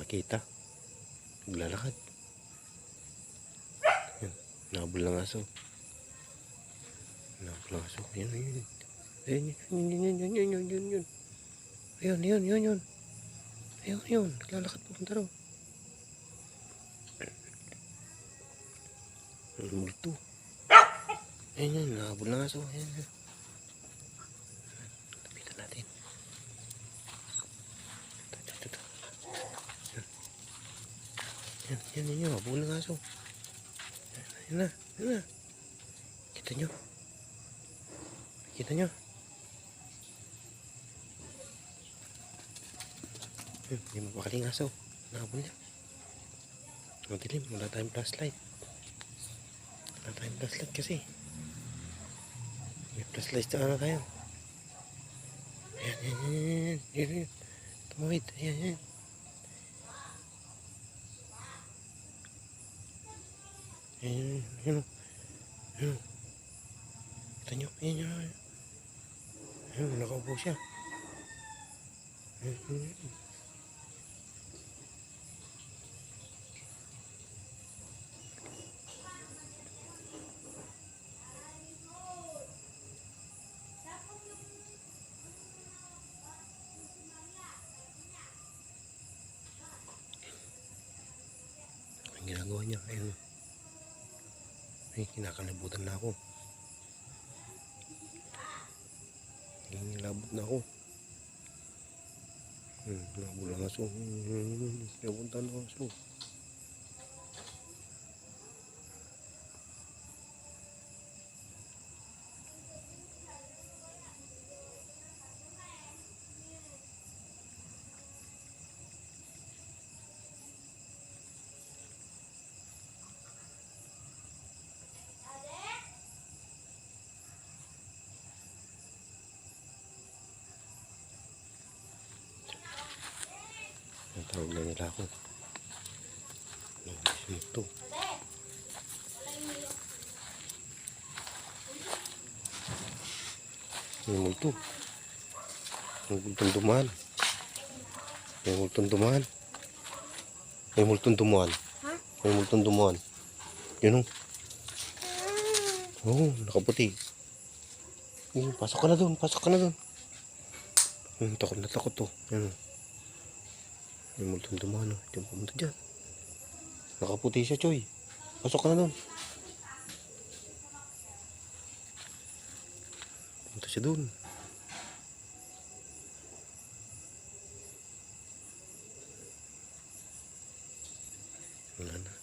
nakita. Naglalakad. Yan. Nabol ng aso. Nabol ng aso. Yan, yan. Ayun. Ayun. Ayun. Naglalakad pupunta raw. Ang multo. Ayun. Nabol ng aso. Ayun. Lapitan natin. Ito. Yan. Nabol ng aso. Ayun na. Kita nyo? Hindi mapakaling aso. Nakabol niya. Madilim. Wala tayong flashlight. Kasi. May flashlight na tayo. Yan. Tumawid. Yan. Yan. Kita nyo. Yan. Nakaupo siya. Ang ginagawa niya. Ayun. Ay, kinakalabutan na ako. Nilabot na ako. Nabula ng aso. Napunta ng aso. Tawag na nila ako. Ito. May multo. May multong dumaan. Yun o. Oo, nakaputi. Pasok ka na doon. Takot na takot to. Yun o. May multong dumaan o. Diyan pumunta dyan. Nakaputi siya, Choy. Pasok ka na doon. Pumunta siya doon. Wala na.